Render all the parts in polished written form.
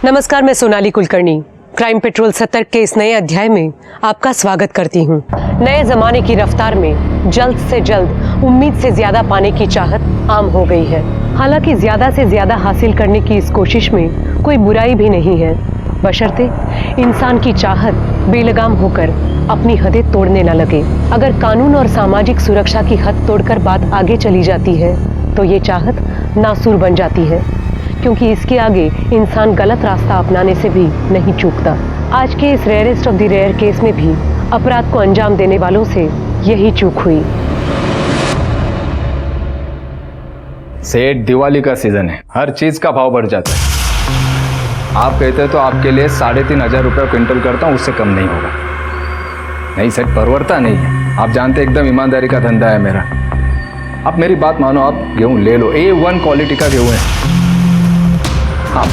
नमस्कार, मैं Sonali Kulkarni crime petrol 70 के इस नए अध्याय में आपका स्वागत करती हूँ। नए जमाने की रफ्तार में जल्द से जल्द उम्मीद से ज्यादा पाने की चाहत आम हो गई है। हालांकि ज्यादा से ज्यादा हासिल करने की इस कोशिश में कोई बुराई भी नहीं है, बशर्ते इंसान की चाहत बेलगाम होकर अपनी हदें तोड़ने न लगे। अगर कानून और सामाजिक सुरक्षा की हद तोड़कर बात आगे चली जाती है तो ये चाहत नासूर बन जाती है, क्योंकि इसके आगे इंसान गलत रास्ता अपनाने से भी नहीं चूकता। आज के इस rarest of the rare case में भी अपराध को अंजाम देने वालों से यही चूक हुई। सेठ, दिवाली का सीजन है, हर चीज का भाव बढ़ जाता है। आप कहते तो आपके लिए 3,500 रुपये क्विंटल करता हूँ, उससे कम नहीं होगा। नहीं सेठ, परवरता नहीं है। आप जानते एकदम ईमानदारी का धंधा है मेरा। आप मेरी बात मानो, आप गेहूँ ले लो, A1 क्वालिटी का गेहूँ है। हाँ,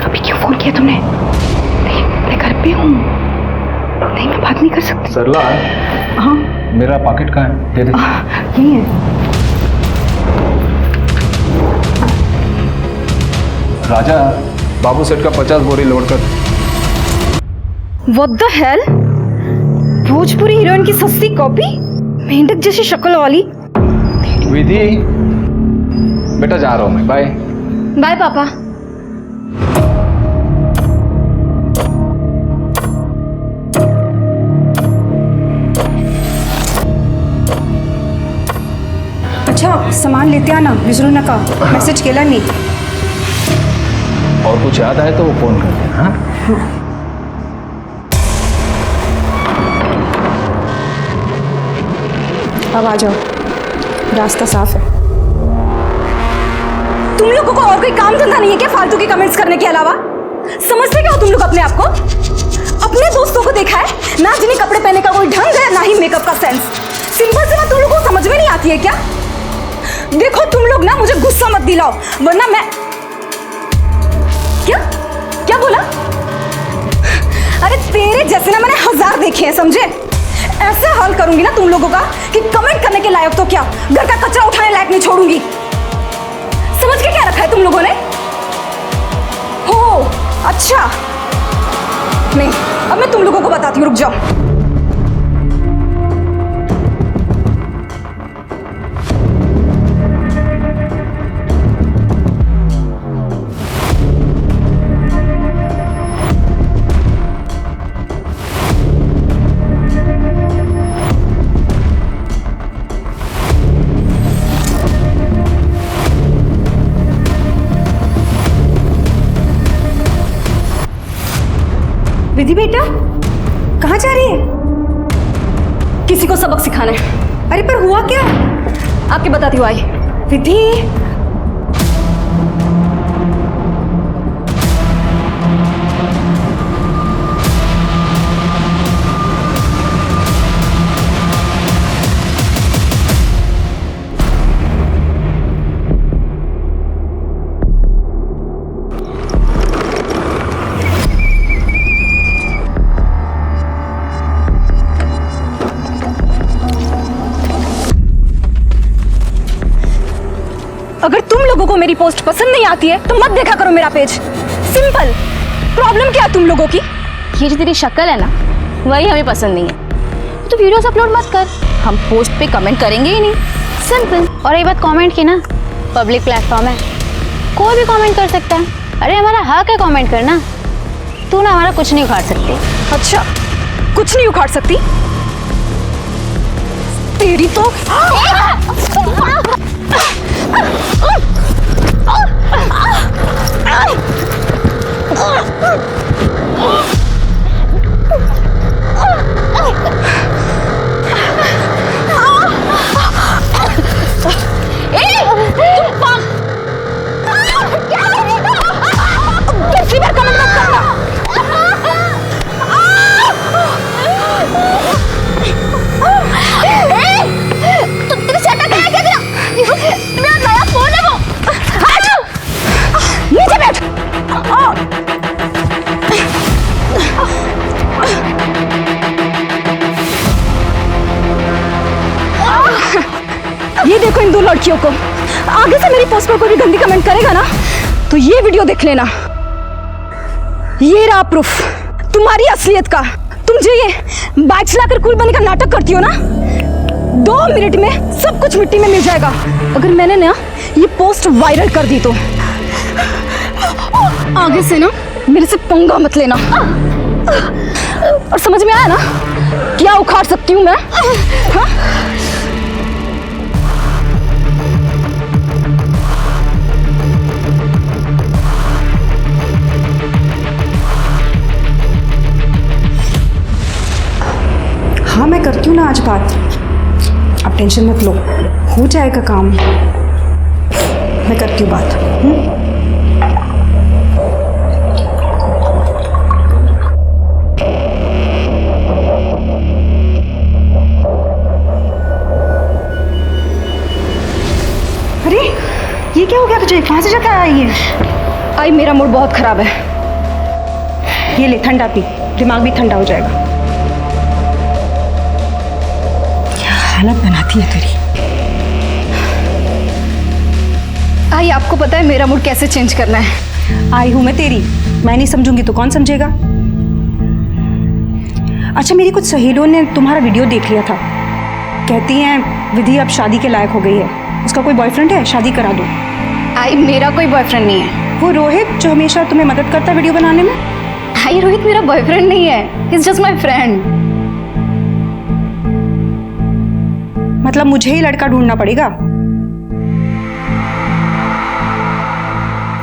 अभी क्यों फोन किया तुमने? नहीं, मैं घर पे हूँ। नहीं, मैं बात नहीं कर सकती। सरला, हाँ, मेरा पॉकेट कहाँ है? दे दे। यही है। राजा, बाबू सेठ का 50 बोरी लोड कर। What the hell? Bhojpuri heroine की सस्ती कॉपी, मेंढक जैसी शक्ल वाली। विधि, बेटा जा रहा हूँ मैं, बाय। बाय पापा। अच्छा, सामान लेते आना, विसरू नका। मैसेज केला मी। और कुछ याद आए तो वो फोन कर देना। हाँ? अब आ जाओ, रास्ता साफ है। तुम लोगों को और कोई काम धंधा नहीं है क्या फालतू के कमेंट्स करने के अलावा? समझते क्या हो तुम लोग अपने आप को? अपने दोस्तों को देखा है ना, जिन्हें कपड़े पहनने का कोई ढंग है, ना ही मेकअप का सेंस। सिंपल सी बात तुम लोगों को समझ में नहीं आती है क्या? देखो तुम लोग ना, मुझे गुस्सा मत दिलाओ, वरना मैं क्या क्या बोला? अरे तेरे जैसे ना मैंने 1000 देखे हैं, समझे? ऐसा हाल करूंगी ना तुम लोगों का कि कमेंट करने के लायक तो क्या, घर का कचरा उठाने लायक नहीं छोड़ूंगी। समझ के क्या रखा है तुम लोगों ने? हो अच्छा, नहीं, अब मैं तुम लोगों को बताती हूँ, रुक जाओ। विधि बेटा, कहाँ जा रही है? किसी को सबक सिखाना है। अरे पर हुआ क्या? आपके बताती हूँ, आई। विधि, अगर तुम लोगों को मेरी पोस्ट पसंद नहीं आती है तो मत देखा करो मेरा पेज। सिंपल। प्रॉब्लम क्या है तुम लोगों की? ये जो तेरी शक्ल है ना, वही हमें पसंद नहीं है। तो वीडियोस अपलोड मत कर, हम पोस्ट पे कमेंट करेंगे ही नहीं। सिंपल। और ये बात कमेंट की ना, पब्लिक प्लेटफॉर्म है, कोई भी कमेंट कर सकता है। अरे हमारा हक है कमेंट करना। तू ना हमारा कुछ नहीं उखाड़ सकती। अच्छा, कुछ नहीं उखाड़ सकती? तेरी तो किसी बार कमेंट मत करना। तेरी शक्ल क्या है? क्या मेरा नया फोन है वो? लड़कियों को, आगे से मेरी पोस्ट पर कोई भी गंदी कमेंट करेगा ना तो ये वीडियो देख लेना। ये रहा प्रूफ तुम्हारी असलियत का। तुम जो ये बाइक चलाकर कूल बनने का नाटक करती हो ना, 2 मिनट में सब कुछ मिट्टी में मिल जाएगा। अगर मैंने ना ये पोस्ट वायरल कर दी तो आगे से ना मेरे से पंगा मत लेना। और समझ में आया ना क्या उखाड़ सकती हूँ मैं? हाँ? हाँ मैं करती हूँ ना आज बात, अब टेंशन मत लो, हो जाएगा काम। मैं करती हूँ बात। अरे ये क्या हो गया तुझे? कहाँ से जाकर आया ये? आई मेरा मूड बहुत खराब है, ये ले ठंडा पी, दिमाग भी ठंडा हो जाएगा। हालत बनाती है तेरी। आई आपको पता है मेरा मूड कैसे चेंज करना है? आई हूं मैं तेरी, मैं नहीं समझूंगी तो कौन समझेगा? अच्छा मेरी कुछ सहेलियों ने तुम्हारा वीडियो देख लिया था, कहती हैं विधि अब शादी के लायक हो गई है, उसका कोई बॉयफ्रेंड है, शादी करा दो। आई मेरा कोई बॉयफ्रेंड नहीं है। वो रोहित जो हमेशा तुम्हें मदद करता है वीडियो बनाने में? आई रोहित मेरा बॉयफ्रेंड नहीं है, he is just my friend. मतलब मुझे ही लड़का ढूंढना पड़ेगा?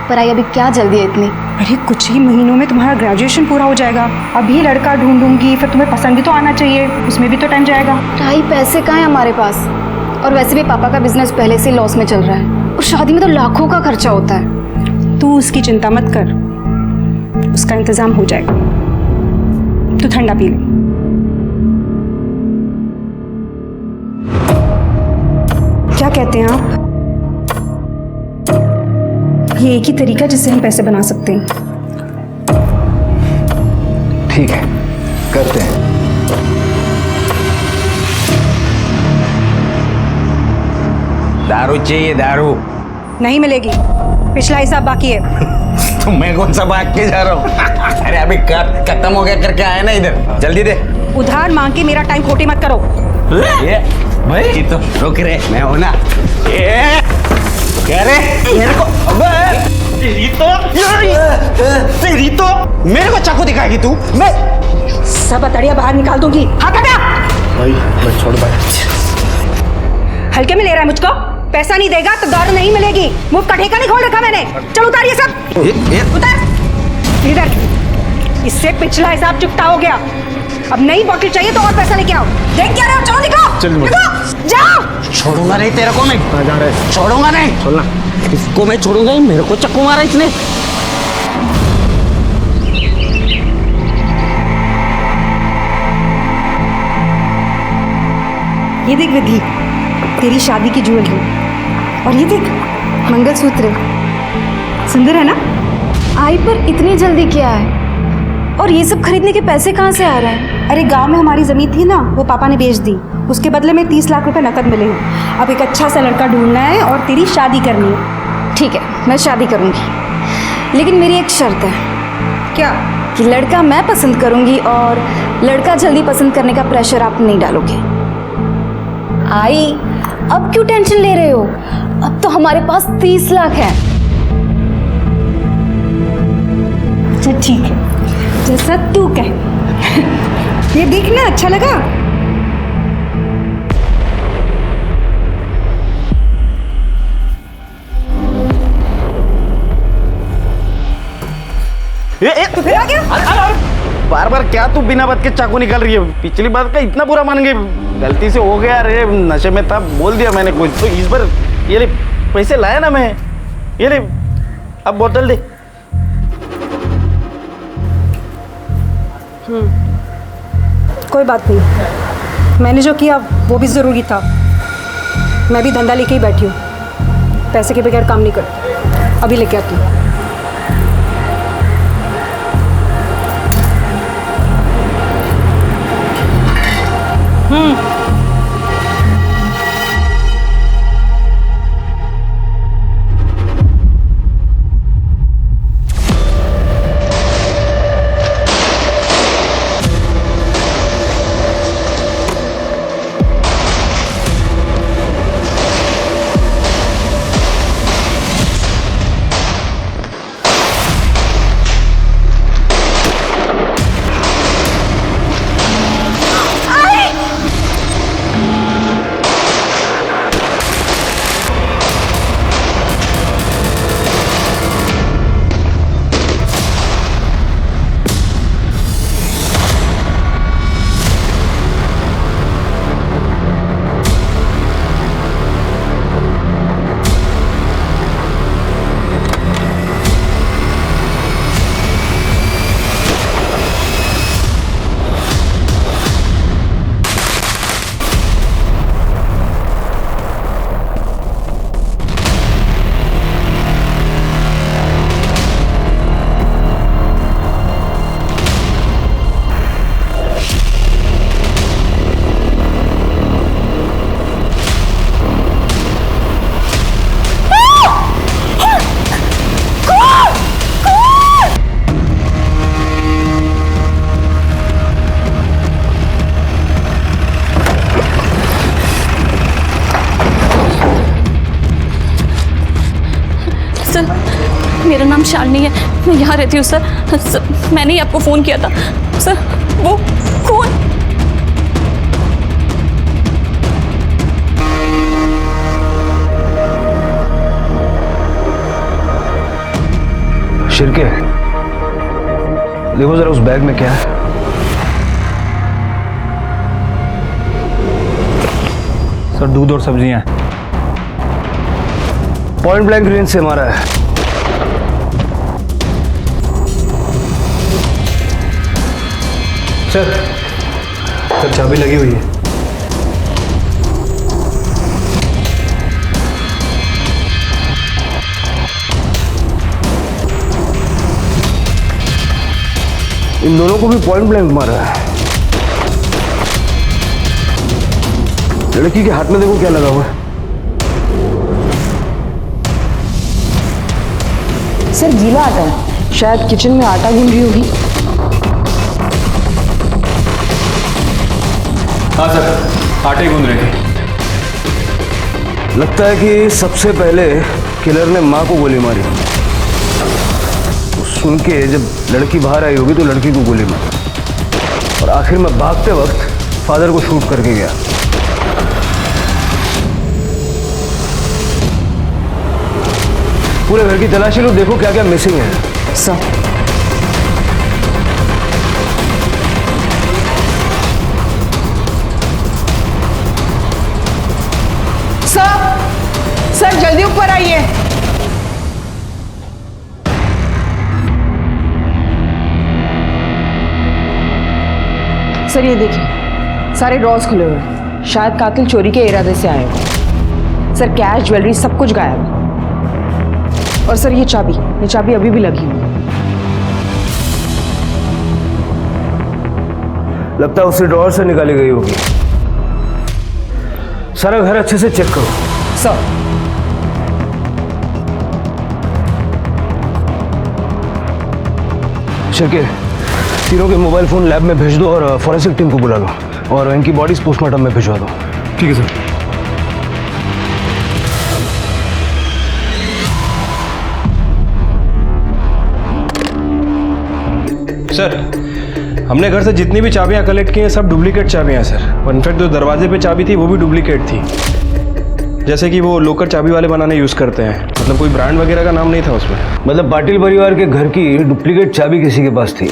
पर आई अभी क्या जल्दी है इतनी? अरे कुछ ही महीनों में तुम्हारा ग्रेजुएशन पूरा हो जाएगा, अभी लड़का ढूंढूंगी, फिर तुम्हें पसंद भी तो आना चाहिए, उसमें भी तो टाइम जाएगा। आई पैसे कहाँ हैं हमारे पास? और वैसे भी पापा का बिजनेस पहले से लॉस में चल रहा है, और शादी में तो लाखों का खर्चा होता है। तू उसकी चिंता मत कर, उसका इंतजाम हो जाएगा। तू ठंडा पी ले। क्या कहते हैं आप? ये एक ही तरीका जिससे हम पैसे बना सकते हैं। ठीक है, करते हैं। दारू चाहिए? दारू नहीं मिलेगी, पिछला हिसाब बाकी है। तो मैं कौन सा भाग के जा रहा हूँ? अरे अभी खत्म हो गया करके आया ना, इधर जल्दी दे। उधार मांग के मेरा टाइम खोटी मत करो। ये भाई तो रुक रे, मैं हूं ना। ये कह रे मेरे को, अबे तेरी तो मेरे को चाकू दिखाएगी तू? मैं सब अतड़िया बाहर निकाल दूंगी। हाथ हटा। भाई मैं छोड़ भाई। हल्के में ले रहा है मुझको? पैसा नहीं देगा तो दारू नहीं मिलेगी। मुफ्त का ठेका नहीं खोल रखा मैंने। चल उतार ये सब, उतार इधर। इससे पिछला हिसाब चुकता हो गया, अब नई बोतल चाहिए तो और पैसा लेके आओ। देख क्या रहे हो? चलो निकलो, निकलो, जाओ। छोड़ूंगा नहीं तेरे को, मैं जा रहे, छोड़ूंगा नहीं। छोड़ना इसको, मैं छोड़ूंगा ही। मेरे को चक्कू मारा इसने। ये देख विधि, तेरी शादी की ज्वेलरी, और ये देख मंगलसूत्र, सुंदर है ना? आई पर इतनी जल्दी क्या है? और ये सब खरीदने के पैसे कहाँ से आ रहे हैं? अरे गांव में हमारी जमीन थी ना, वो पापा ने बेच दी, उसके बदले में 30 लाख रुपए नकद मिले हैं। अब एक अच्छा सा लड़का ढूंढना है और तेरी शादी करनी है। ठीक है, मैं शादी करूँगी, लेकिन मेरी एक शर्त है। क्या? कि लड़का मैं पसंद करूँगी और लड़का जल्दी पसंद करने का प्रेशर आप नहीं डालोगे। आई अब क्यों टेंशन ले रहे हो? अब तो हमारे पास 30 लाख है। अच्छा ठीक है, जैसा तू कहे। ये देखना अच्छा लगा? तो फिर आ गया? बार बार क्या तू बिना बात के चाकू निकाल रही है? पिछली बात का इतना बुरा मान गई, गलती से हो गया रे, नशे में था, बोल दिया मैंने कुछ। तो इस बार ये ले, पैसे लाया ना मैं, ये ले, अब बोतल दे। कोई बात नहीं, मैंने जो किया वो भी ज़रूरी था। मैं भी धंधा लेके ही बैठी हूँ, पैसे के बगैर काम नहीं करती। अभी लेके आती हूँ। नाम शालिनी है, मैं यहाँ रहती हूँ सर। मैंने ही आपको फ़ोन किया था सर। वो कौन? शिरके, देखो जरा उस बैग में क्या है। सर दूध और सब्जियां। पॉइंट ब्लैंक रेंज से मारा है। सर चाबी लगी हुई है। इन दोनों को भी पॉइंट ब्लैंक मारा है। लड़की के हाथ में देखो क्या लगा हुआ है। सर गीला आटा है, शायद किचन में आटा गूंद रही होगी। हाँ सर, आटे गूंद रहे थे। लगता है कि सबसे पहले किलर ने माँ को गोली मारी। सुन के जब लड़की बाहर आई होगी तो लड़की को गोली मारी और आखिर में भागते वक्त फादर को शूट करके गया। पूरे घर की तलाशी लो, देखो क्या क्या मिसिंग है। सर सर जल्दी ऊपर आइए। सर ये देखिए, सारे ड्रॉर्स खुले हुए हैं। शायद कातिल चोरी के इरादे से आए हो। सर कैश, ज्वेलरी सब कुछ गायब है। और सर ये चाबी अभी भी लगी हुई है। लगता है उसे ड्रॉअर से निकाली गई होगी। सारा घर अच्छे से चेक करो। सर शिरके, तीनों के मोबाइल फोन लैब में भेज दो और फॉरेंसिक टीम को बुला लो और इनकी बॉडीज पोस्टमार्टम में भिजवा दो। ठीक है सर। सर हमने घर से जितनी भी चाबियां कलेक्ट की हैं सब डुप्लीकेट चाबियां सर। और इनफैक्ट जो दरवाजे पे चाबी थी वो भी डुप्लीकेट थी, जैसे कि वो लोकर चाबी वाले बनाने यूज़ करते हैं। मतलब कोई ब्रांड वगैरह का नाम नहीं था उसमें। मतलब पाटिल परिवार के घर की डुप्लीकेट चाबी किसी के पास थी।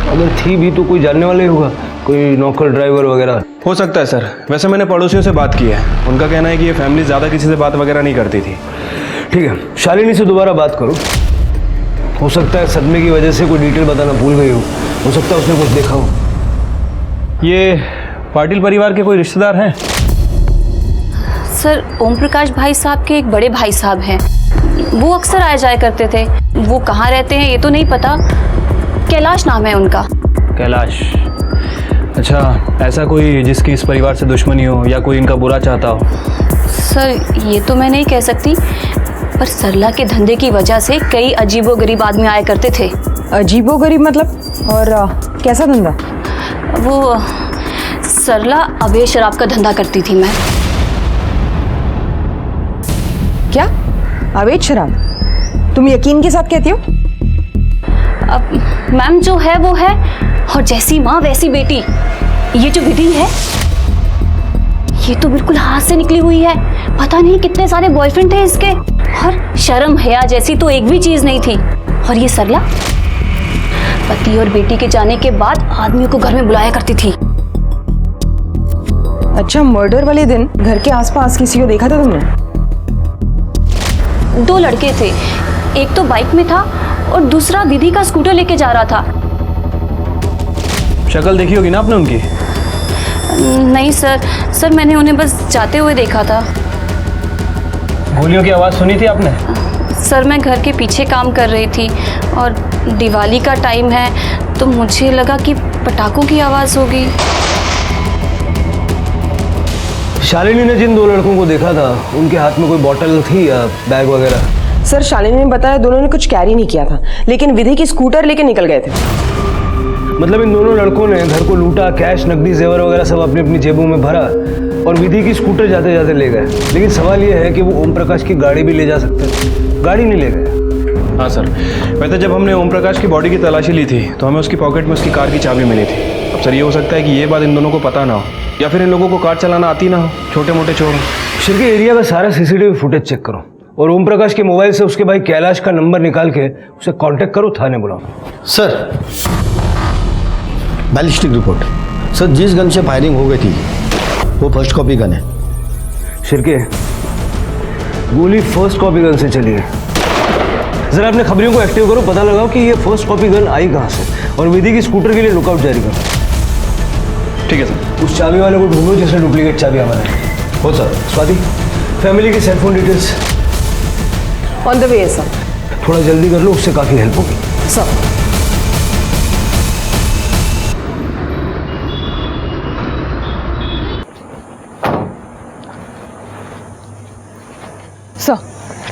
अगर थी भी तो कोई जानने वाला ही होगा, कोई नौकर ड्राइवर वगैरह। हो सकता है सर। वैसे मैंने पड़ोसियों से बात की है, उनका कहना है कि ये फैमिली ज़्यादा किसी से बात वगैरह नहीं करती थी। ठीक है, शालिनी से दोबारा बात करो। हो सकता है सदमे की वजह से कोई डिटेल बताना भूल गई हो सकता है उसने कुछ देखा हो। ये पाटिल परिवार के कोई रिश्तेदार हैं? सर ओम प्रकाश भाई साहब के एक बड़े भाई साहब हैं, वो अक्सर आया जाया करते थे। वो कहाँ रहते हैं ये तो नहीं पता। कैलाश नाम है उनका। कैलाश? अच्छा, ऐसा कोई जिसकी इस परिवार से दुश्मनी हो या कोई इनका बुरा चाहता हो? सर ये तो मैं नहीं कह सकती, पर सरला के धंधे की वजह से कई अजीबोगरीब आदमी आया करते थे। अजीबोगरीब मतलब? और कैसा धंधा? वो सरला अवैध शराब का धंधा करती थी। मैं क्या अवैध शराब? तुम यकीन के साथ कहती हो? अब मैम जो है वो है, और जैसी माँ वैसी बेटी। ये जो विधि है ये तो बिल्कुल हाथ से निकली हुई है। पता नहीं कितने सारे बॉयफ्रेंड थे इसके, और शर्म हया जैसी तो एक भी चीज नहीं थी। और ये सरला पति और बेटी के जाने के बाद आदमियों को घर में बुलाया करती थी। अच्छा, मर्डर वाले दिन घर के आसपास किसी को देखा था तुमने? 2 लड़के थे, एक तो बाइक में था और दूसरा विधि का स्कूटर लेके जा रहा था। शक्ल देखी होगी ना आपने उनकी? नहीं सर मैंने उन्हें बस जाते हुए देखा था। गोलियों की आवाज़ सुनी थी आपने? सर मैं घर के पीछे काम कर रही थी और दिवाली का टाइम है तो मुझे लगा कि पटाखों की आवाज़ होगी। शालिनी ने जिन 2 लड़कों को देखा था उनके हाथ में कोई बॉटल थी या बैग वगैरह? सर शालिनी ने बताया दोनों ने कुछ कैरी नहीं किया था, लेकिन विधि की स्कूटर लेके निकल गए थे। मतलब इन दोनों लड़कों ने घर को लूटा, कैश, नकदी, जेवर वगैरह सब अपनी अपनी जेबों में भरा और विधि की स्कूटर जाते जाते ले गए। लेकिन सवाल यह है कि वो ओम प्रकाश की गाड़ी भी ले जा सकते थे, गाड़ी नहीं ले गए। हाँ सर, वैसे जब हमने ओम प्रकाश की बॉडी की तलाशी ली थी तो हमें उसकी पॉकेट में उसकी कार की चाबी मिली थी। अब सर ये हो सकता है कि ये बात इन दोनों को पता ना हो, या फिर इन लोगों को कार चलाना आती ना हो, छोटे मोटे चोर हो। शिरके एरिया का सारा सीसीटीवी फुटेज चेक करो और ओम प्रकाश के मोबाइल से उसके भाई कैलाश का नंबर निकाल के उसे कांटेक्ट करो, थाने बुलाओ। Sir, ballistic report. सर, जिस गन से फायरिंग हो गई थी वो फर्स्ट कॉपी गन है। शिरके, गोली फर्स्ट कॉपी गन से चली है। जरा अपने खबरियों को एक्टिव करो, पता लगाओ कि ये फर्स्ट कॉपी गन आई कहाँ से, और विधि की स्कूटर के लिए लुकआउट जारी करो। ठीक है सर। उस चाबी वाले को ढूंढो जिसने डुप्लीकेट चाबी हमारे। हो सर। स्वाति, फैमिली की cellphone details on the way है सर। थोड़ा जल्दी कर लो, उससे काफ़ी हेल्प होगी। सर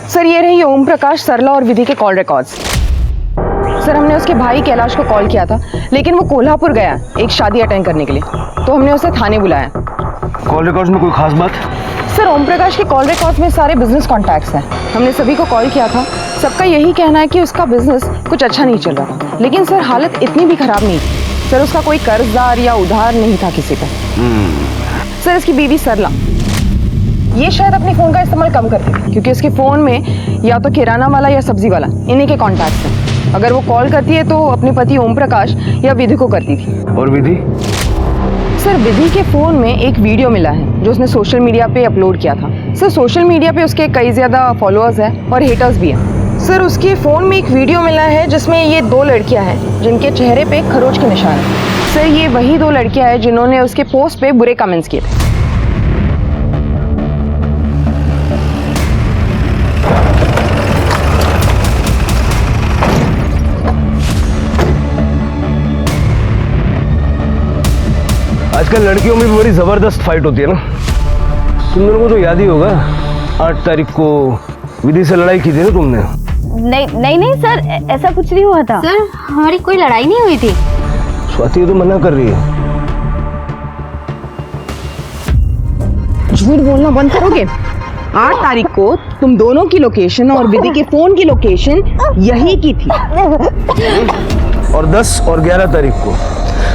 सर ये रही ओम प्रकाश, सरला और विधि के कॉल रिकॉर्ड्स। सर, हमने उसके भाई कैलाश को कॉल किया था, लेकिन वो कोल्हापुर गया एक शादी अटेंड करने के लिए, तो हमने उसे थाने बुलाया। कॉल रिकॉर्ड्स में कोई खास बात? सर, ओम प्रकाश के कॉल रिकॉर्ड्स में सारे बिजनेस कॉन्टैक्ट्स हैं। हमने सभी को कॉल किया था, सबका यही कहना है कि उसका बिजनेस कुछ अच्छा नहीं चल रहा था। लेकिन सर, हालत इतनी भी खराब नहीं थी। सर, उसका कोई कर्जदार या उधार नहीं था किसी पर। सर, इसकी बीवी सरला, ये शायद अपने फ़ोन का इस्तेमाल कम करती थी, क्योंकि उसके फ़ोन में या तो किराना वाला या सब्जी वाला, इन्हीं के कॉन्टैक्ट्स हैं। अगर वो कॉल करती है तो अपने पति ओम प्रकाश या विधि को करती थी। और विधि? सर, विधि के फ़ोन में एक वीडियो मिला है जो उसने सोशल मीडिया पे अपलोड किया था। सर, सोशल मीडिया पे उसके कई ज़्यादा फॉलोअर्स हैं और हेटर्स भी हैं। सर, उसके फ़ोन में एक वीडियो मिला है जिसमें ये 2 लड़कियां हैं जिनके चेहरे पे खरोच के निशान हैं। सर, ये वही 2 लड़कियां हैं जिन्होंने उसके पोस्ट पे बुरे कमेंट्स किए थे। आजकल लड़कियों में भी बड़ी ज़बरदस्त फाइट होती है ना। तुम दोनों को तो याद ही होगा, 8 तारीख को विधि से लड़ाई की थी ना तुमने। नहीं सर, ऐसा कुछ नहीं हुआ था। सर, हमारी कोई लड़ाई नहीं हुई थी। स्वाति ये तो मना कर रही है। झूठ बोलना बंद करोगे? 8 तारीख को तुम दोनों की लोकेशन और विधि के फोन की लोकेशन यही की थी। और 10 और 11 तारीख को,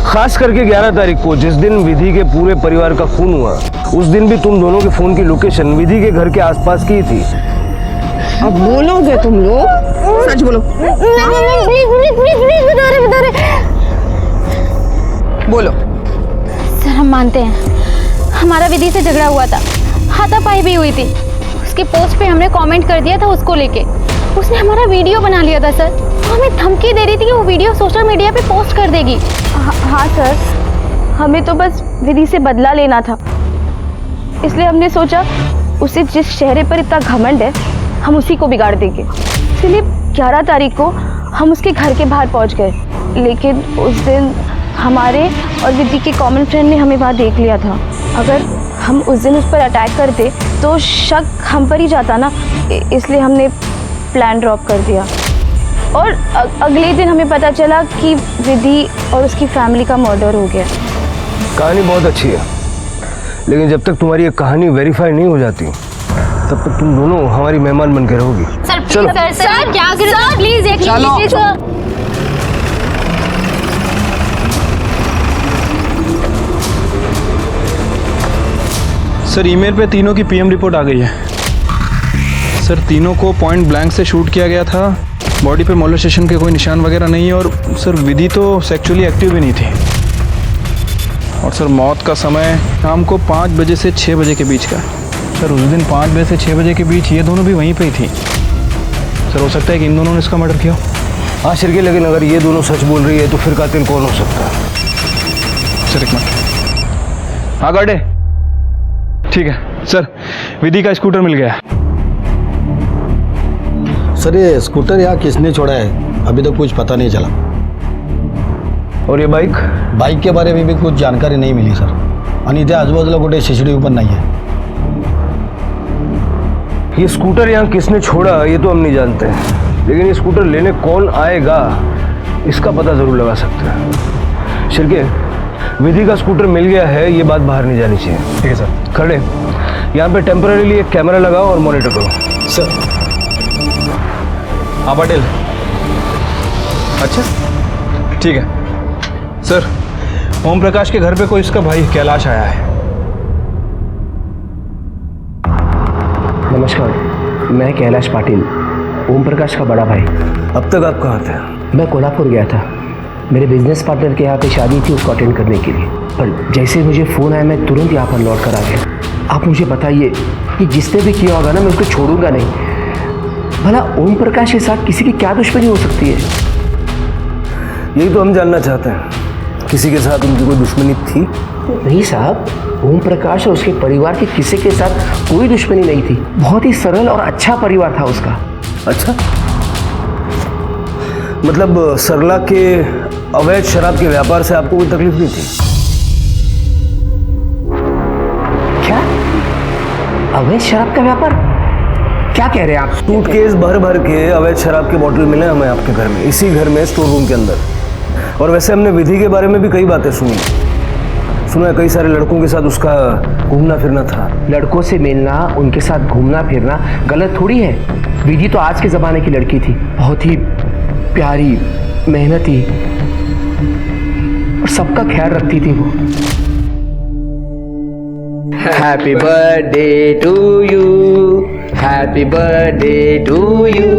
खास करके 11 तारीख को जिस दिन विधि के पूरे परिवार का खून हुआ, उस दिन भी तुम दोनों के फोन की लोकेशन विधि के घर के आसपास की थी। अब बोलोगे तुम लोग? सच बोलो। प्लीज बता रहे। बोलो। सर, हम मानते हैं हमारा विधि से झगड़ा हुआ था, हाथापाई भी हुई थी। उसके पोस्ट पे हमने कमेंट कर दिया था उसको लेके। उसने हमारा वीडियो बना लिया था सर। हमें धमकी दे रही थी कि वो वीडियो सोशल मीडिया पे पोस्ट कर देगी। हाँ सर, हमें तो बस विधि से बदला लेना था, इसलिए हमने सोचा उसे जिस चेहरे पर इतना घमंड है हम उसी को बिगाड़ देंगे। इसलिए 11 तारीख को हम उसके घर के बाहर पहुंच गए, लेकिन उस दिन हमारे और विधि के कॉमन फ्रेंड ने हमें वहाँ देख लिया था। अगर हम उस दिन उस पर अटैक करते तो शक हम पर ही जाता ना, इसलिए हमने प्लान ड्रॉप कर दिया। और अगले दिन हमें पता चला कि विधि और उसकी फैमिली का मर्डर हो गया। कहानी बहुत अच्छी है, लेकिन जब तक तुम्हारी ये कहानी वेरीफाई नहीं हो जाती तब तक तुम दोनों हमारी मेहमान बन के रहोगी। सर प्लीज सर क्या करें सर, प्लीज देख लीजिए सर। सर, ईमेल पे तीनों की पीएम रिपोर्ट आ गई है। सर, तीनों को पॉइंट ब्लैंक से शूट किया गया था। बॉडी पे मोलेस्टेशन के कोई निशान वगैरह नहीं है। और सर, विधि तो सेक्सुअली एक्टिव भी नहीं थी। और सर, मौत का समय शाम को 5 बजे से 6 बजे के बीच का। सर, उस दिन 5 बजे से 6 बजे के बीच ये दोनों भी वहीं पे ही थी। सर, हो सकता है कि इन दोनों ने इसका मर्डर किया। हाँ शिरके, लेकिन अगर ये दोनों सच बोल रही है तो फिर कातिल कौन हो सकता है? सर, एक मिनट। हाँ गार्डे, ठीक है सर, विधि का स्कूटर मिल गया। सर, ये स्कूटर यहाँ किसने छोड़ा है अभी तक कुछ पता नहीं चला। और ये बाइक के बारे में भी कुछ जानकारी नहीं मिली सर। आणि इथे आजूबाजूला कुठे CCTV पण नाही है। ये स्कूटर यहाँ किसने छोड़ा ये तो हम नहीं जानते हैं, लेकिन ये स्कूटर लेने कौन आएगा इसका पता जरूर लगा सकते हैं। शिरके, विधि का स्कूटर मिल गया है, ये बात बाहर नहीं जानी चाहिए। ठीक है सर। खड़े, यहाँ पे टेम्पररीली एक कैमरा लगाओ और मॉनिटर करो। सर। हाँ पटेल। अच्छा ठीक है सर। ओम प्रकाश के घर पे कोई इसका भाई कैलाश आया है। नमस्कार, मैं कैलाश पाटिल, ओम प्रकाश का बड़ा भाई। अब तक आप कहाँ थे? मैं कोल्हापुर गया था, मेरे बिजनेस पार्टनर के यहाँ पे शादी थी, उसको अटेंड करने के लिए। पर जैसे मुझे फ़ोन आया मैं तुरंत यहाँ पर लौट कर आ गया। आप मुझे बताइए कि जिसने भी किया होगा ना, मैं उसको छोड़ूंगा नहीं। भला ओम प्रकाश के साथ किसी की क्या दुश्मनी हो सकती है? यही तो हम जानना चाहते हैं, किसी के साथ उनकी कोई दुश्मनी थी? नहीं साहब, ओम प्रकाश और उसके परिवार के किसी के साथ कोई दुश्मनी नहीं थी। बहुत ही सरल और अच्छा परिवार था उसका। अच्छा, मतलब सरला के अवैध शराब के व्यापार से आपको कोई तकलीफ नहीं थी? क्या अवैध शराब का व्यापार? क्या कह रहे हैं आप? सूटकेस भर भर के अवैध शराब के बॉटल मिले हमें आपके घर में, इसी घर में स्टोर रूम के अंदर। और वैसे हमने विधि के बारे में भी कई बातें सुनी। सुना कई सारे लड़कों के साथ उसका घूमना फिरना था। लड़कों से मिलना, उनके साथ घूमना फिरना गलत थोड़ी है। विधि तो आज के ज़माने की लड़की थी, बहुत ही प्यारी, मेहनती और सबका ख्याल रखती थी वो। Happy birthday to you, happy birthday to you,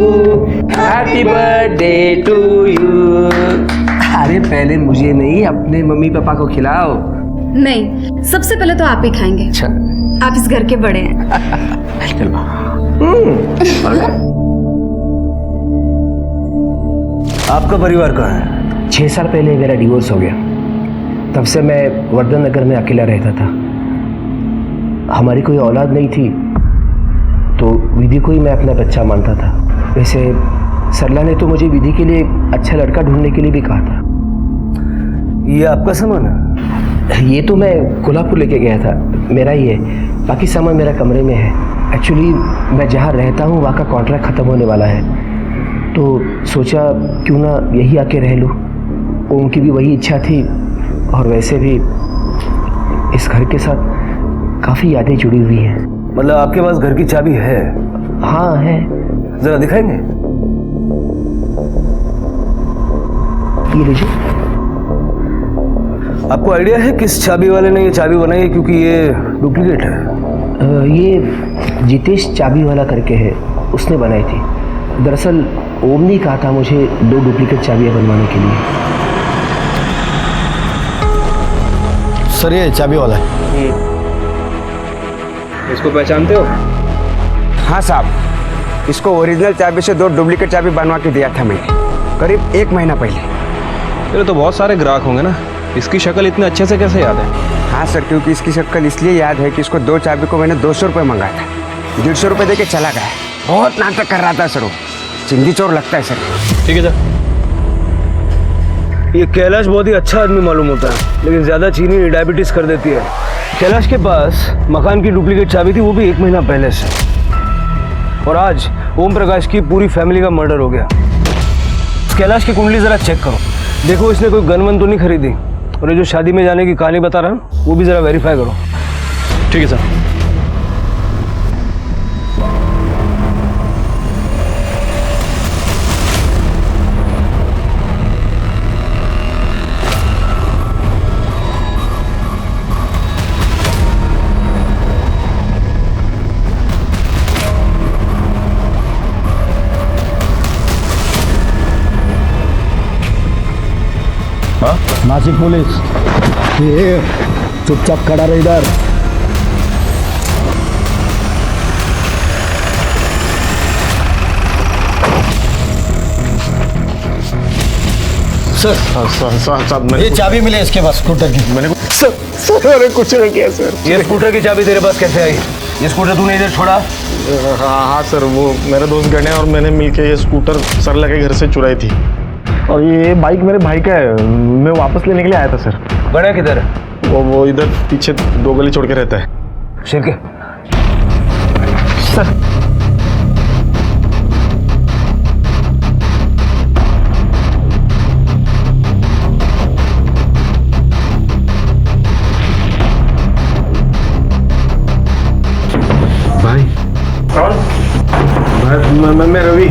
happy birthday to you. अरे पहले मुझे नहीं, अपने मम्मी पापा को खिलाओ। नहीं, सबसे पहले तो आप ही खाएंगे। अच्छा, आप इस घर के बड़े हैं। आपका परिवार कहाँ है? 6 साल पहले मेरा डिवोर्स हो गया, तब से मैं वर्धन नगर में अकेला रहता था। हमारी कोई औलाद नहीं थी, तो विधि को ही मैं अपना बच्चा मानता था। वैसे सरला ने तो मुझे विधि के लिए अच्छा लड़का ढूंढने के लिए भी कहा था। ये आपका सामान है? ये तो मैं कोल्हापुर लेके गया था, मेरा ही है। बाकी सामान मेरा कमरे में है। एक्चुअली मैं जहाँ रहता हूँ वहाँ का कॉन्ट्रैक्ट ख़त्म होने वाला है, तो सोचा क्यों ना यही आके रह लूँ। उनकी भी वही इच्छा थी, और वैसे भी इस घर के साथ काफ़ी यादें जुड़ी हुई हैं। मतलब आपके पास घर की चाबी है? हाँ है। जरा दिखाएंगे? ये लीजिए। आपको आइडिया है किस चाबी वाले ने ये चाबी बनाई है? क्योंकि ये डुप्लीकेट है। ये जितेश चाबी वाला करके है, उसने बनाई थी। दरअसल ओम ने कहा था मुझे 2 डुप्लीकेट चाबियाँ बनवाने के लिए। सर ये चाबी वाला है। इसको पहचानते हो? हाँ साहब, इसको ओरिजिनल चाबी से 2 डुप्लीकेट चाबी बनवा के दिया था मैंने, करीब 1 महीना पहले। तेरे तो बहुत सारे ग्राहक होंगे ना, इसकी शक्ल इतने अच्छे से कैसे याद है? हाँ सर, क्योंकि इसकी शक्ल इसलिए याद है कि इसको 2 चाबी को मैंने 200 रुपये मंगाया था, 150 रुपये दे के चला गया। बहुत नाटक कर रहा था सर वो, चिंदी चोर लगता है सर। ठीक है जा। ये कैलाश बहुत ही अच्छा आदमी मालूम होता है, लेकिन ज़्यादा चीनी डायबिटीज़ कर देती है। कैलाश के पास मकान की डुप्लीकेट चाबी थी, वो भी 1 महीना पहले से। और आज ओम प्रकाश की पूरी फैमिली का मर्डर हो गया। कैलाश की कुंडली ज़रा चेक करो, देखो इसने कोई गन वन तो नहीं खरीदी। और ये जो शादी में जाने की कहानी बता रहा हूँ, वो भी ज़रा वेरीफाई करो। ठीक है सर। नासिक पुलिस, ये चुपचाप खड़ा रहे इधर। सर, ये चाबी मिले इसके पास स्कूटर की। मैंने सर कुछ नहीं किया सर। ये स्कूटर की चाबी तेरे पास कैसे आई? ये स्कूटर तूने इधर छोड़ा? हाँ सर, वो मेरे दोस्त गणे और मैंने मिलके ये स्कूटर सरला के घर से चुराई थी। और ये बाइक मेरे भाई का है, मैं वापस लेने के लिए आया था सर। गणे किधर है? वो इधर पीछे 2 गली छोड़ के रहता है। शेर के सर मैं रवि।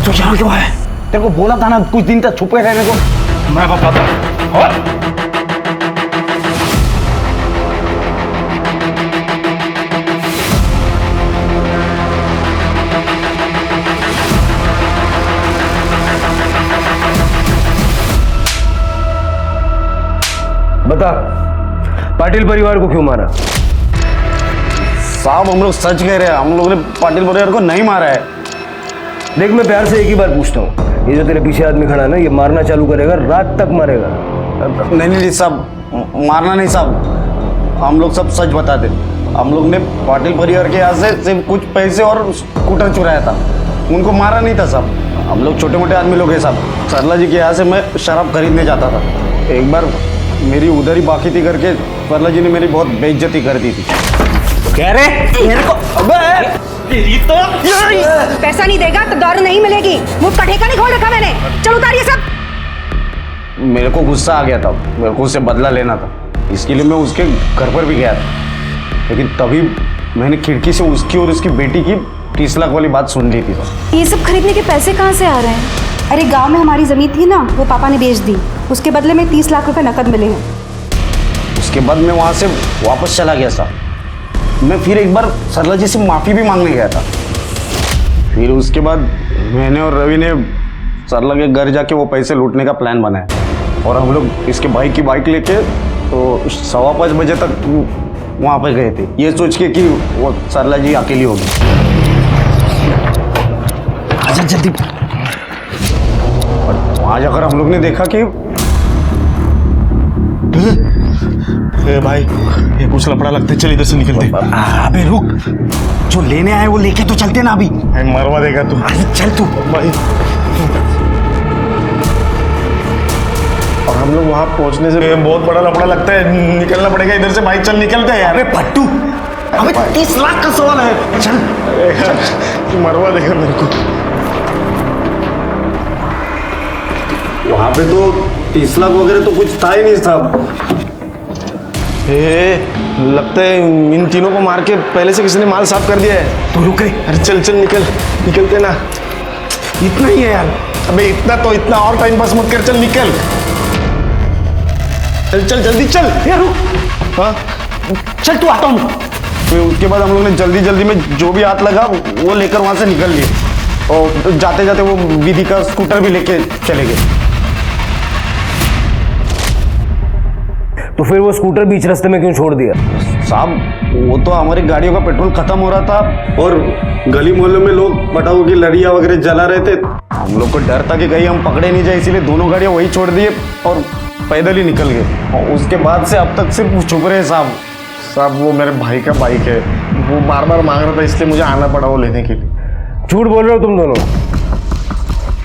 तो यहाँ क्यों है? तेरे को बोला था ना कुछ दिन तक छुपे रहने को। मैं बताता हूँ। बता, पाटिल परिवार को क्यों मारा? साहब हम लोग सच कह रहे हैं, हम लोगों ने पाटिल परिवार को नहीं मारा है। देख, मैं प्यार से एक ही बार पूछता हूँ, ये जो तेरे पीछे आदमी खड़ा है ना, ये मारना चालू करेगा, रात तक मारेगा? नहीं साहब, मारना नहीं साहब, हम लोग सब सच बताते। हम लोग ने पाटिल परिवार के यहाँ से सिर्फ कुछ पैसे और स्कूटर चुराया था, उनको मारा नहीं था साहब। हम लोग छोटे मोटे आदमी लोग हैं साहब। सरला जी के यहाँ से मैं शराब खरीदने जाता था, एक बार मेरी उधर ही बाकी थी करके सरला जी ने मेरी बहुत बेइज्जती कर दी थी। कह रहे मेरे को पैसा नहीं देगा तो दारू नहीं मिलेगी। मुंह का ठेका नहीं खोल रखा मैंने। चलो उतारिए सब। मेरे को गुस्सा आ गया था, मेरे को उससे बदला लेना था, इसके लिए मैं उसके घर पर भी गया था। लेकिन तभी मैंने खिड़की से उसकी और उसकी बेटी की 30 लाख वाली बात सुन ली थी। ये सब खरीदने के पैसे कहाँ से आ रहे हैं? अरे गांव में हमारी जमीन थी ना, वो पापा ने बेच दी, उसके बदले में 30 लाख रुपए नकद मिले हैं। उसके बाद मैं वहाँ से वापस चला गया था। मैं फिर एक बार सरला जी से माफ़ी भी मांगने गया था। फिर उसके बाद मैंने और रवि ने सरला के घर जाके वो पैसे लूटने का प्लान बनाया और हम लोग इसके भाई की बाइक लेके तो 5:15 बजे तक वहाँ पे गए थे, ये सोच के कि वो सरला जी अकेली होगी। आजा जल्दी। और वहाँ जाकर हम लोग ने देखा कि भाई ये कुछ लफड़ा लगता है, चल इधर से निकलते। अबे रुक, जो लेने आए वो लेके तो चलते ना अभी। मरवा देगा तू। चल तू भाई। और हम लोग वहां पहुंचने से बहुत बड़ा लफड़ा लगता है, निकलना पड़ेगा इधर से। भाई चल निकलते हैं यार। अरे पट्टू, अबे 30 लाख का सवाल है। चल तू मरवा देगा मेरे को। वहां पे तो 30 लाख वगैरह तो कुछ था ही नहीं साहब। लगता है इन तीनों को मार के पहले से किसी ने माल साफ कर दिया है। तो रुके। अरे चल चल निकलते ना। इतना ही है यार। अबे इतना तो इतना, और टाइम पास मत कर, चल निकल। चल जल्दी चल। यार रुक। हाँ चल तू आता हूँ। फिर उसके बाद हम लोग ने जल्दी में जो भी हाथ लगा वो लेकर वहां से निकल लिए और जाते जाते वो विधि का स्कूटर भी लेके चले गए। तो फिर वो स्कूटर बीच रास्ते में क्यों छोड़ दिया? साहब वो तो हमारी गाड़ियों का पेट्रोल खत्म हो रहा था और गली मोहल्लों में लोग पटाखों की लड़ियां वगैरह जला रहे थे। हम लोग को डर था कि कहीं हम पकड़े नहीं जाए, इसीलिए दोनों गाड़ियां वही छोड़ दिए और पैदल ही निकल गए। और उसके बाद से अब तक सिर्फ छुप रहे हैं साहब। साहब वो मेरे भाई का बाइक है, वो बार बार मांग रहा था, इसलिए मुझे आना पड़ा वो लेने के लिए। झूठ बोल रहे हो तुम दोनों?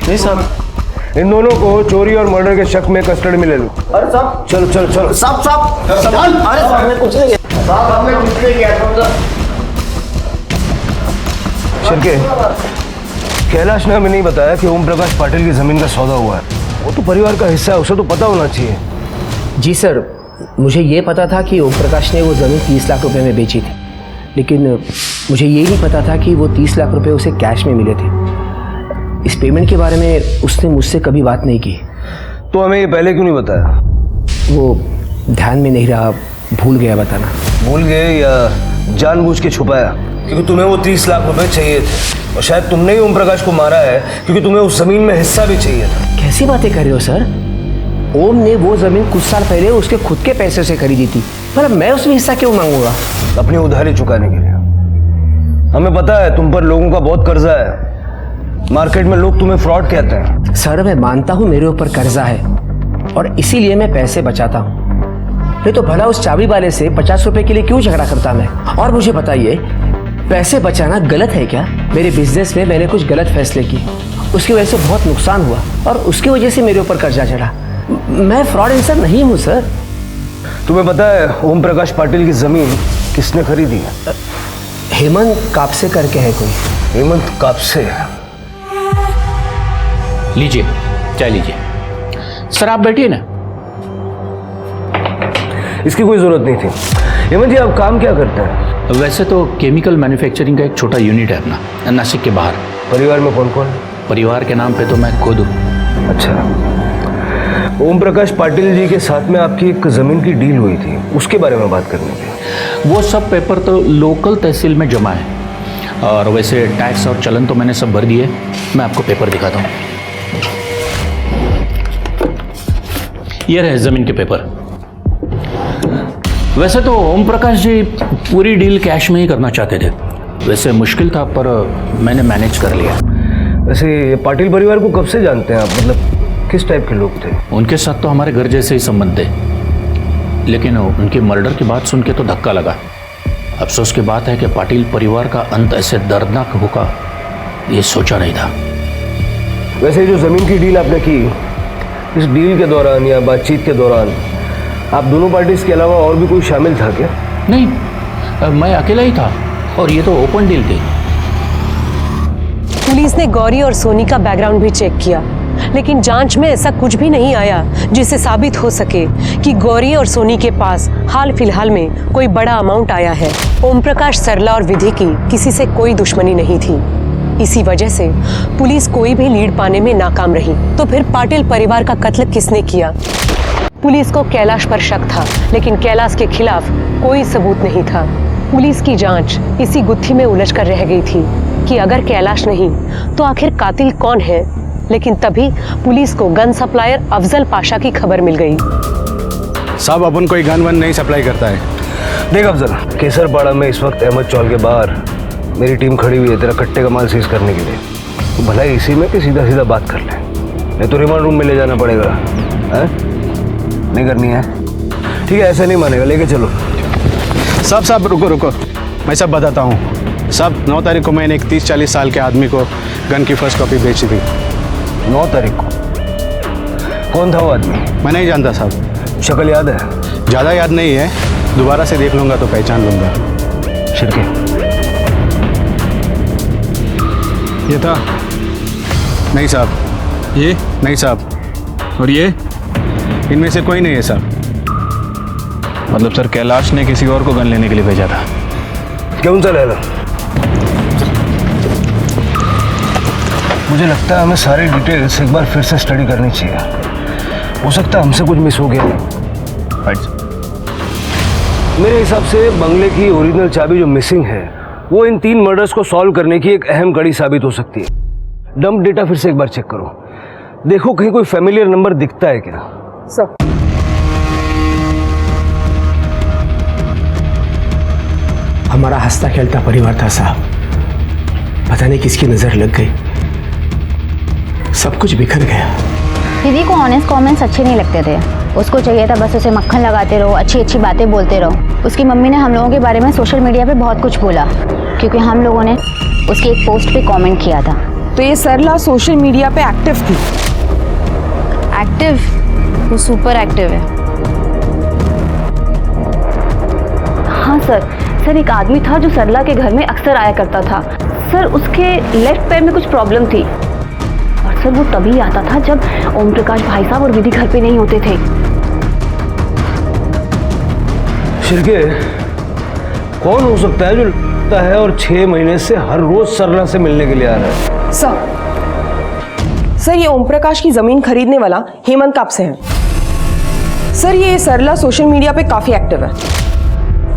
नहीं साहब, इन दोनों को चोरी और मर्डर के शक में कस्टडी में ले लो। अरे साहब चलो चलो चलो। साहब अरे हमने कुछ नहीं किया साहब, हमने कुछ नहीं किया। शिरके, कैलाश ने हमें नहीं बताया कि ओम प्रकाश पाटिल की जमीन का सौदा हुआ है। वो तो परिवार का हिस्सा है, उसे तो पता होना चाहिए। जी सर, मुझे ये पता था कि ओम प्रकाश ने वो ज़मीन 30 लाख रुपए में बेची थी, लेकिन मुझे ये नहीं पता था कि वो 30 लाख रुपए उसे कैश में मिले थे। इस पेमेंट के बारे में उसने मुझसे कभी बात नहीं की। तो हमें ये पहले क्यों नहीं बताया? वो ध्यान में नहीं रहा, भूल गया बताना। भूल गए या जानबूझ के छुपाया? क्योंकि तुम्हें वो 30 लाख रुपए चाहिए थे और शायद तुमने ही ओम प्रकाश को मारा है क्योंकि तुम्हें उस जमीन में हिस्सा भी चाहिए था। कैसी बातें कर रहे हो सर? ओम ने वो जमीन कुछ साल पहले उसके खुद के पैसे से खरीदी थी, पर अब मैं उसमें हिस्सा क्यों मांगूंगा? अपनी उधारी चुकाने के लिए। हमें पता है तुम पर लोगों का बहुत कर्जा है, मार्केट में लोग तुम्हें फ्रॉड कहते हैं। सर मैं मानता हूँ मेरे ऊपर कर्जा है और इसीलिए मैं पैसे बचाता हूँ, नहीं तो भला उस चाबी वाले से 50 रुपए के लिए क्यों झगड़ा करता मैं? और मुझे बताइए, पैसे बचाना गलत है क्या? मेरे बिजनेस में मैंने कुछ गलत फैसले किए, उसकी वजह से बहुत नुकसान हुआ और उसकी वजह से मेरे ऊपर कर्जा चढ़ा। मैं फ्रॉड इंसान नहीं हूँ सर। तुम्हें पता है ओम प्रकाश पाटिल की जमीन किसने खरीदी है? हेमंत कापसे करके है कोई। हेमंत कापसे? लीजिए चाय लीजिए। सर आप बैठिए ना। इसकी कोई जरूरत नहीं थी। हेमंत जी आप काम क्या करते हैं? वैसे तो केमिकल मैन्युफैक्चरिंग का एक छोटा यूनिट है अपना, नासिक के बाहर। परिवार में कौन कौन है? परिवार के नाम पे तो मैं खुद हूँ। अच्छा, ओम प्रकाश पाटिल जी के साथ में आपकी एक ज़मीन की डील हुई थी, उसके बारे में बात करनी थी। वो सब पेपर तो लोकल तहसील में जमा है, और वैसे टैक्स और चलन तो मैंने सब भर दिए। मैं आपको पेपर दिखाता हूँ। ये रहे ज़मीन के पेपर। वैसे तो ओम प्रकाश जी पूरी डील कैश में ही करना चाहते थे। वैसे मुश्किल था, पर मैंने मैनेज कर लिया। वैसे ये पाटिल परिवार को कब से जानते हैं आप? मतलब किस टाइप के लोग थे? उनके साथ तो हमारे घर जैसे ही संबंध थे, लेकिन उनके मर्डर की बात सुन के तो धक्का लगा। अफसोस की बात है कि पाटिल परिवार का अंत ऐसे दर्दनाक होगा, ये सोचा नहीं था। वैसे जो ज़मीन की डील आपने की, इस डील के दौरान या बातचीत के दौरान आप दोनों पार्टीज के अलावा और भी कोई शामिल था क्या? नहीं, मैं अकेला ही था, और ये तो ओपन डील थी। पुलिस ने गौरी और सोनी का बैकग्राउंड भी चेक किया, लेकिन जांच में ऐसा कुछ भी नहीं आया जिससे साबित हो सके कि गौरी और सोनी के पास हाल फिलहाल में कोई बड़ा अमाउंट आया है। ओम प्रकाश, सरला और विधि की किसी से कोई दुश्मनी नहीं थी। इसी वजह से पुलिस कोई भी लीड पाने में नाकाम रही। तो फिर पाटिल परिवार का कत्ल किसने किया? पुलिस को कैलाश पर शक था, लेकिन कैलाश के खिलाफ कोई सबूत नहीं था। पुलिस की जांच इसी गुत्थी में उलझ कर रह गई थी कि अगर कैलाश नहीं तो आखिर कातिल कौन है। लेकिन तभी पुलिस को गन सप्लायर अफजल पाशा की खबर मिल गई। साहब, अपन कोई गन वन नहीं सप्लाई करता है। देख अफजल, केसरपाड़ा में इस वक्त अहमद चौल के बाहर मेरी टीम खड़ी हुई है तेरा कट्टे का माल सीज करने के लिए। तो भला इसी में कि सीधा सीधा बात कर ले, नहीं तो रिमांड रूम में ले जाना पड़ेगा। है? नहीं करनी है? ठीक है, ऐसे नहीं मानेगा, लेके चलो। साहब रुको, मैं सब बताता हूँ। साहब, 9 तारीख को मैंने एक 30-40 साल के आदमी को गन की फर्स्ट कॉपी बेची थी। 9 तारीख को? कौन था वो आदमी? मैं नहीं जानता साहब। शक्ल याद है? ज़्यादा याद नहीं है, दोबारा से देख लूँगा तो पहचान लूँगा। शिरके ये था? नहीं साहब। ये? नहीं साहब। और ये? इनमें से कोई नहीं है साहब। मतलब सर, कैलाश ने किसी और को गन लेने के लिए भेजा था। क्यों सा लैला? मुझे लगता है हमें सारी डिटेल्स एक बार फिर से स्टडी करनी चाहिए। हो सकता है हमसे कुछ मिस हो गया। मेरे हिसाब से बंगले की ओरिजिनल चाबी जो मिसिंग है, वो इन 3 मर्डर्स को सॉल्व करने की एक अहम कड़ी साबित हो सकती है। डंप डेटा फिर से एक बार चेक करो, देखो कहीं कोई फैमिलियर नंबर दिखता है क्या। सर, हमारा हंसता खेलता परिवार था साहब, पता नहीं किसकी नजर लग गई, सब कुछ बिखर गया। दीदी को ऑनेस्ट कमेंट्स अच्छे नहीं लगते थे। उसको चाहिए था बस उसे मक्खन लगाते रहो, अच्छी अच्छी बातें बोलते रहो। उसकी मम्मी ने हम लोगों के बारे में सोशल मीडिया पे बहुत कुछ बोला, क्योंकि हम लोगों ने उसकी एक पोस्ट पे कमेंट किया था। तो ये सरला सोशल मीडिया पे एक्टिव थी? एक्टिव? वो सुपर एक्टिव है। हाँ सर, एक आदमी था जो सरला के घर में अक्सर आया करता था। सर, उसके लेफ्ट पैर में कुछ प्रॉब्लम थी, और सर वो तभी आता था जब ओम प्रकाश भाई साहब और विधि घर पे नहीं होते थे। शिरके, कौन हो सकता है जो लगता है और 6 महीने से हर रोज सरला से मिलने के लिए आ रहा है? सर, ये ओम प्रकाश की जमीन खरीदने वाला हेमंत कब से है? सर, ये सरला सोशल मीडिया पे काफी एक्टिव है।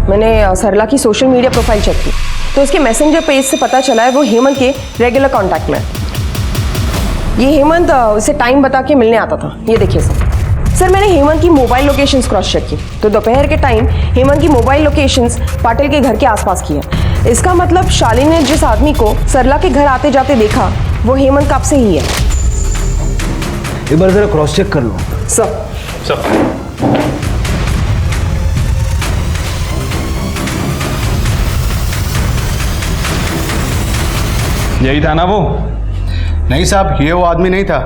मैंने सरला की सोशल मीडिया प्रोफाइल चेक की तो उसके मैसेंजर पेज से पता चला है वो हेमंत के रेगुलर कांटेक्ट में। ये हेमंत उसे टाइम बता के मिलने आता था। ये देखिए सर, मैंने हेमंत की मोबाइल लोकेशंस क्रॉस चेक की तो दोपहर के टाइम हेमंत की मोबाइल लोकेशंस पाटिल के घर के आसपास की है। इसका मतलब शालिनी ने जिस आदमी को सरला के घर आते जाते देखा वो हेमंत कब से ही है। एक बार जरा क्रॉस चेक कर लो। सर यही था ना वो? नहीं साहब, ये वो आदमी नहीं था।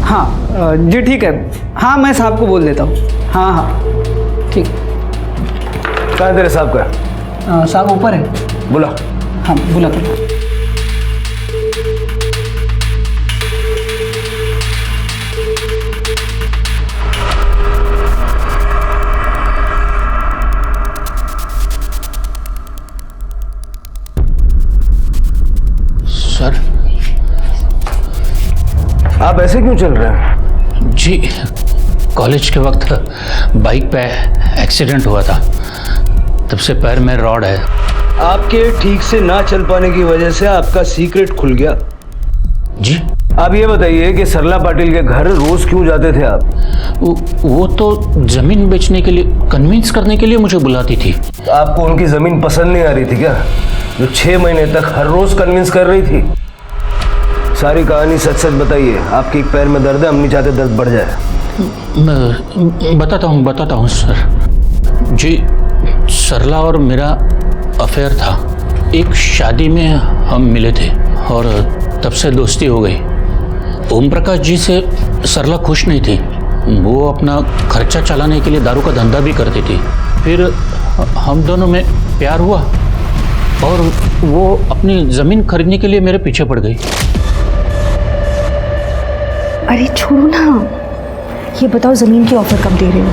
हाँ जी ठीक है। हाँ, मैं साहब को बोल देता हूँ। हाँ हाँ ठीक। कहाँ है तेरे साहब का? साहब ऊपर है। बुला। हाँ बुला बुला। आप ऐसे क्यों चल रहे हैं? जी कॉलेज के वक्त बाइक पे एक्सीडेंट हुआ था, तब से पैर में रॉड है। आपके ठीक से ना चल पाने की वजह से आपका सीक्रेट खुल गया। जी आप ये बताइए कि सरला पाटिल के घर रोज क्यों जाते थे आप? वो तो जमीन बेचने के लिए, कन्विंस करने के लिए मुझे बुलाती थी। आपको उनकी जमीन पसंद नहीं आ रही थी क्या, जो 6 महीने तक हर रोज कन्विंस कर रही थी? सारी कहानी सच सच बताइए। आपके एक पैर में दर्द है, हम नहीं चाहते दर्द बढ़ जाए। मैं बताता हूँ सर। जी सरला और मेरा अफेयर था। एक शादी में हम मिले थे और तब से दोस्ती हो गई। ओम प्रकाश जी से सरला खुश नहीं थी। वो अपना खर्चा चलाने के लिए दारू का धंधा भी करती थी। फिर हम दोनों में प्यार हुआ और वो अपनी ज़मीन खरीदने के लिए मेरे पीछे पड़ गई। अरे छोड़ो ना, ये बताओ जमीन की ऑफर कब दे रहे हो?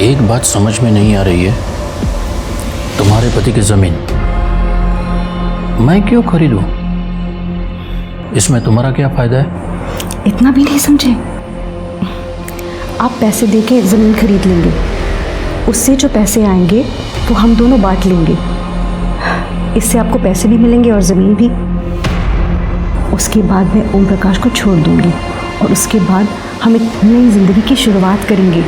एक बात समझ में नहीं आ रही है, तुम्हारे पति की जमीन मैं क्यों खरीदूं? इसमें तुम्हारा क्या फायदा है? इतना भी नहीं समझे? आप पैसे देके जमीन खरीद लेंगे, उससे जो पैसे आएंगे वो हम दोनों बांट लेंगे। इससे आपको पैसे भी मिलेंगे और ज़मीन भी। उसके बाद मैं ओम प्रकाश को छोड़ दूंगी और उसके बाद हम एक नई जिंदगी की शुरुआत करेंगे।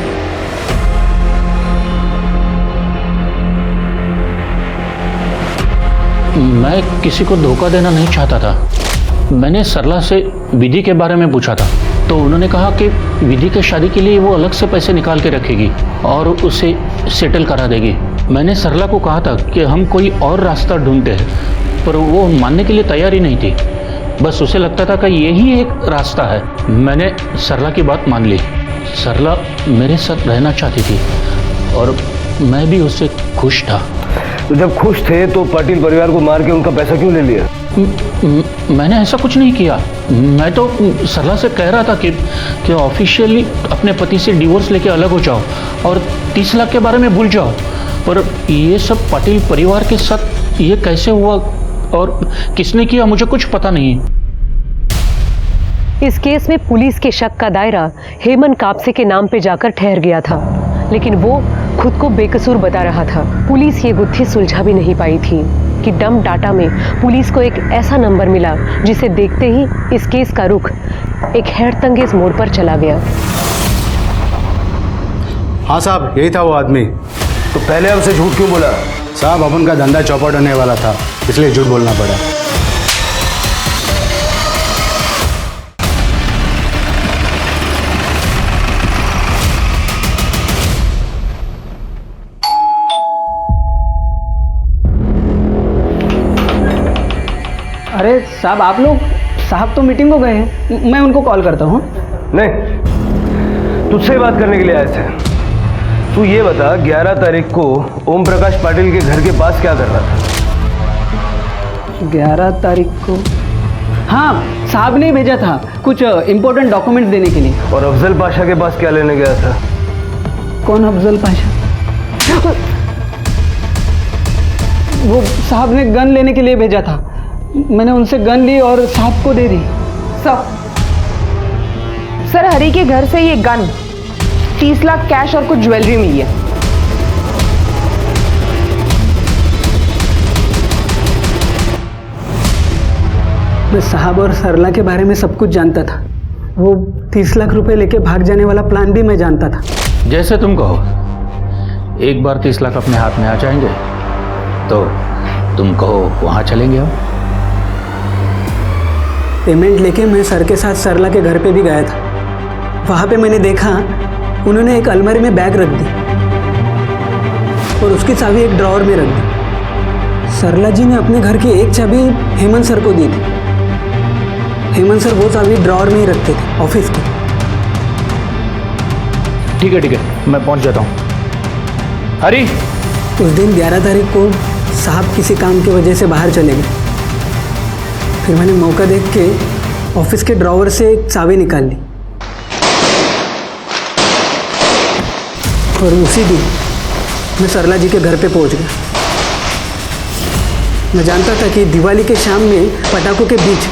मैं किसी को धोखा देना नहीं चाहता था। मैंने सरला से विधि के बारे में पूछा था, तो उन्होंने कहा कि विधि के शादी के लिए वो अलग से पैसे निकाल के रखेगी और उसे सेटल करा देगी। मैंने सरला को कहा था कि हम कोई और रास्ता ढूंढते हैं, पर वो मानने के लिए तैयार ही नहीं थी। बस उसे लगता था कि यही एक रास्ता है। मैंने सरला की बात मान ली। सरला मेरे साथ रहना चाहती थी और मैं भी उससे खुश था। तो जब खुश थे तो पाटिल परिवार को मार के उनका पैसा क्यों ले लिया? मैंने ऐसा कुछ नहीं किया। मैं तो सरला से कह रहा था कि ऑफिशियली अपने पति से डिवोर्स लेके अलग हो जाओ और 30 लाख के बारे में भूल जाओ। पर ये सब पाटिल परिवार के साथ ये कैसे हुआ और किसने किया, मुझे कुछ पता नहीं। इस केस में पुलिस के शक का दायरा हेमंत कापसे के नाम पे जाकर ठहर गया था, लेकिन वो खुद को बेकसूर बता रहा था। पुलिस ये गुत्थी सुलझा भी नहीं पाई थी कि डम डाटा में पुलिस को एक ऐसा नंबर मिला जिसे देखते ही इस केस का रुख एक हैरतअंगेज मोड़ पर चला गया। हाँ साहब, यही था वो आदमी। तो पहले हमसे झूठ क्यों बोला? साहब अपन का धंधा चौपट होने वाला था, इसलिए झूठ बोलना पड़ा। अरे साहब, आप लोग, साहब तो मीटिंग को गए हैं, मैं उनको कॉल करता हूँ। नहीं, तुझसे बात करने के लिए आए थे। तू ये बता, 11 तारीख को ओम प्रकाश पाटिल के घर के पास क्या कर रहा था? 11 तारीख को? हाँ, साहब ने भेजा था कुछ इम्पोर्टेंट डॉक्यूमेंट देने के लिए। और अफजल पाशा के पास क्या लेने गया था? कौन अफजल पाशा? वो साहब ने गन लेने के लिए भेजा था। मैंने उनसे गन ली और साहब को दे दी। सर हरी के घर से ये गन, 30 लाख कैश और कुछ ज्वेलरी मिली है। मैं साहब और सरला के बारे में सब कुछ जानता था। वो 30 लाख रुपए लेके भाग जाने वाला प्लान भी मैं जानता था। जैसे तुम कहो। एक बार 30 लाख अपने हाथ में आ जाएंगे तो तुम कहो वहाँ चलेंगे हम। पेमेंट लेके मैं सर के साथ सरला के घर पे भी गया था। वहाँ पे मैंने देखा उन्होंने एक अलमारी में बैग रख दी और उसकी चाबी एक ड्रॉअर में रख दी। सरला जी ने अपने घर की एक चाबी हेमंत सर को दी थी। हेमंत सर वो चाबी ड्रॉअर में ही रखते थे ऑफिस की। ठीक है, मैं पहुंच जाता हूँ। हरी, उस दिन 11 तारीख को साहब किसी काम की वजह से बाहर चले गए। फिर मैंने मौका देख के ऑफिस के ड्रॉअर से एक चाबी निकाल ली और उसी दिन मैं सरला जी के घर पे पहुंच गया। मैं जानता था कि दिवाली के शाम में पटाखों के बीच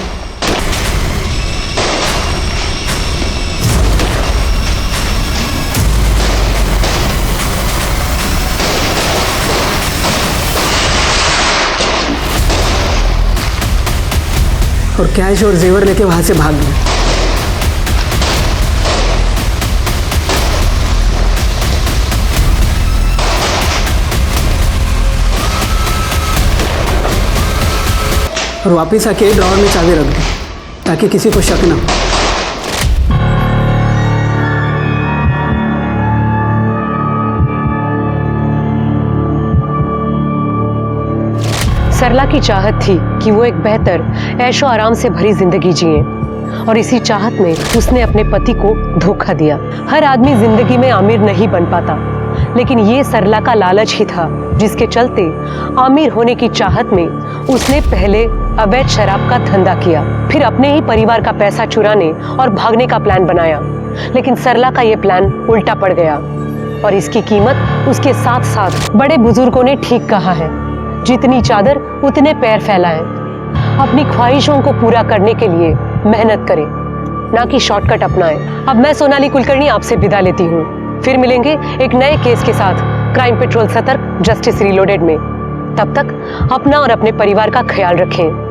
और कैश और जेवर लेके वहां से भाग गए। और वापस आके ड्रॉअर में चाबी रख दी ताकि किसी को शक ना हो। सरला की चाहत थी कि वो एक बेहतर ऐशो आराम से भरी जिंदगी जिए और इसी चाहत में उसने अपने पति को धोखा दिया। हर आदमी जिंदगी में आमिर नहीं बन पाता, लेकिन ये सरला का लालच ही था जिसके चलते आमिर होने की चाहत में उसने पहले अवैध शराब का धंधा किया, फिर अपने ही परिवार का पैसा चुराने और भागने का प्लान बनाया। लेकिन सरला का ये प्लान उल्टा पड़ गया और इसकी कीमत उसके साथ साथ बड़े बुजुर्गों ने ठीक कहा है, जितनी चादर उतने पैर फैलाएं। अपनी ख्वाहिशों को पूरा करने के लिए मेहनत करें, ना कि शॉर्टकट अपनाएं। अब मैं सोनाली कुलकर्णी आपसे विदा लेती हूँ। फिर मिलेंगे एक नए केस के साथ क्राइम पेट्रोल सतर्क जस्टिस रीलोडेड में। तब तक अपना और अपने परिवार का ख्याल रखें।